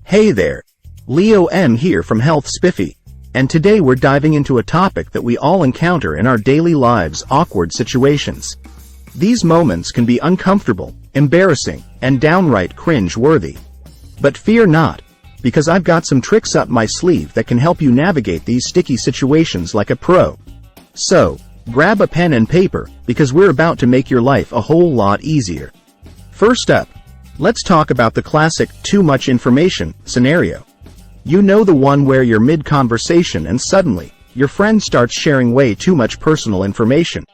Hey there, Leo M here from Health Spiffy, and today we're diving into a topic that we all encounter in our daily lives: awkward situations. These moments can be uncomfortable, embarrassing, and downright cringe-worthy. But fear not, because I've got some tricks up my sleeve that can help you navigate these sticky situations like a pro. So, grab a pen and paper, because we're about to make your life a whole lot easier. First up, let's talk about the classic too much information scenario. You know, the one where you're mid-conversation and suddenly, your friend starts sharing way too much personal information.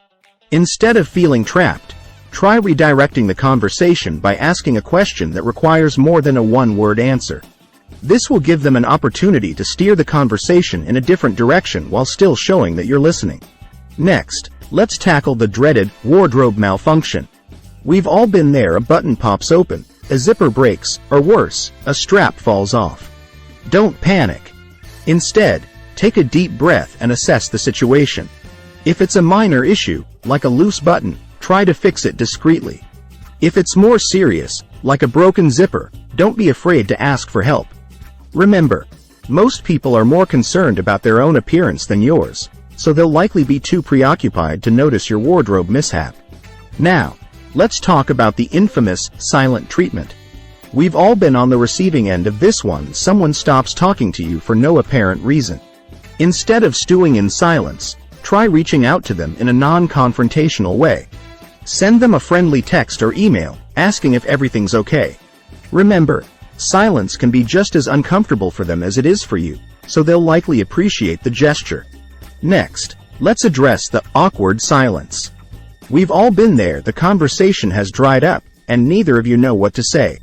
Instead of feeling trapped, try redirecting the conversation by asking a question that requires more than a one-word answer. This will give them an opportunity to steer the conversation in a different direction while still showing that you're listening. Next, let's tackle the dreaded wardrobe malfunction. We've all been there: a button pops open, a zipper breaks, or worse, a strap falls off. Don't panic. Instead, take a deep breath and assess the situation. If it's a minor issue, like a loose button, try to fix it discreetly. If it's more serious, like a broken zipper, don't be afraid to ask for help. Remember, most people are more concerned about their own appearance than yours, so they'll likely be too preoccupied to notice your wardrobe mishap. Now, let's talk about the infamous silent treatment. We've all been on the receiving end of this one. Someone stops talking to you for no apparent reason. Instead of stewing in silence, try reaching out to them in a non-confrontational way. Send them a friendly text or email, asking if everything's okay. Remember, silence can be just as uncomfortable for them as it is for you, so they'll likely appreciate the gesture. Next, let's address the awkward silence. We've all been there: the conversation has dried up, and neither of you know what to say.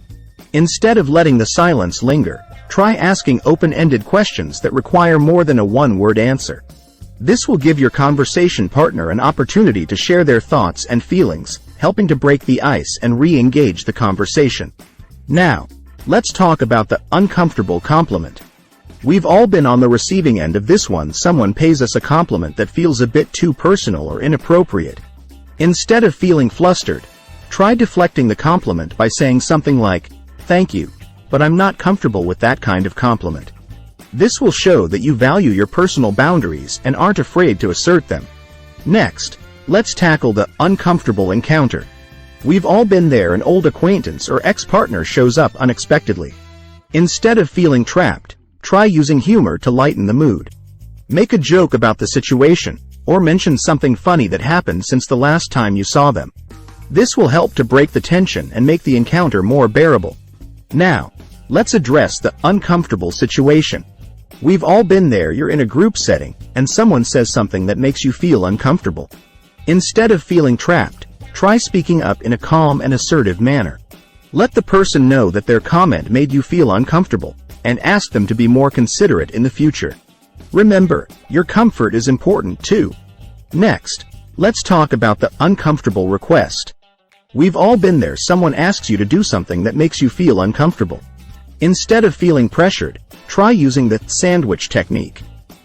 Instead of letting the silence linger, try asking open-ended questions that require more than a one-word answer. This will give your conversation partner an opportunity to share their thoughts and feelings, helping to break the ice and re-engage the conversation. Now, let's talk about the uncomfortable compliment. We've all been on the receiving end of this one. Someone pays us a compliment that feels a bit too personal or inappropriate. Instead of feeling flustered, try deflecting the compliment by saying something like, "Thank you, but I'm not comfortable with that kind of compliment." This will show that you value your personal boundaries and aren't afraid to assert them. Next, let's tackle the uncomfortable encounter. We've all been there: an old acquaintance or ex-partner shows up unexpectedly. Instead of feeling trapped, try using humor to lighten the mood. Make a joke about the situation, or mention something funny that happened since the last time you saw them. This will help to break the tension and make the encounter more bearable. Now, let's address the uncomfortable situation. We've all been there: you're in a group setting, and someone says something that makes you feel uncomfortable. Instead of feeling trapped, try speaking up in a calm and assertive manner. Let the person know that their comment made you feel uncomfortable, and ask them to be more considerate in the future. Remember, your comfort is important too. Next, let's talk about the uncomfortable request. We've all been there: someone asks you to do something that makes you feel uncomfortable. Instead of feeling pressured, try using the sandwich technique.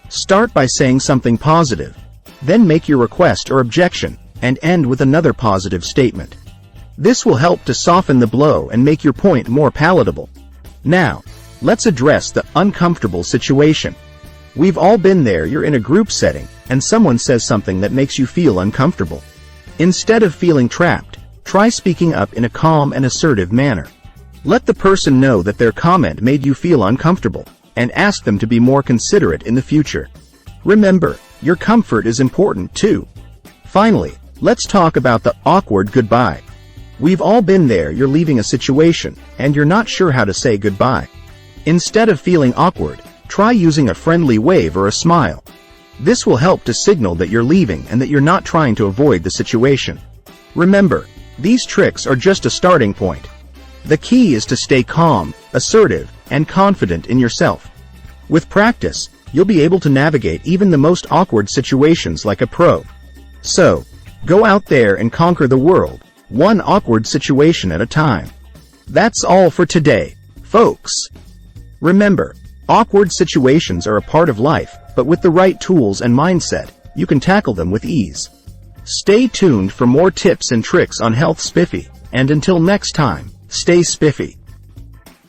Start by saying something positive, then make your request or objection, and end with another positive statement. This will help to soften the blow and make your point more palatable. Now, let's address the uncomfortable situation. We've all been there: you're in a group setting, and someone says something that makes you feel uncomfortable. Instead of feeling trapped, try speaking up in a calm and assertive manner. Let the person know that their comment made you feel uncomfortable, and ask them to be more considerate in the future. Remember, your comfort is important too. Finally, let's talk about the awkward goodbye. We've all been there: you're leaving a situation, and you're not sure how to say goodbye. Instead of feeling awkward, try using a friendly wave or a smile. This will help to signal that you're leaving and that you're not trying to avoid the situation. Remember, these tricks are just a starting point. The key is to stay calm, assertive, and confident in yourself. With practice, you'll be able to navigate even the most awkward situations like a pro. So, go out there and conquer the world, one awkward situation at a time. That's all for today, folks. Remember, awkward situations are a part of life, but with the right tools and mindset, you can tackle them with ease. Stay tuned for more tips and tricks on Health Spiffy, and until next time, stay spiffy.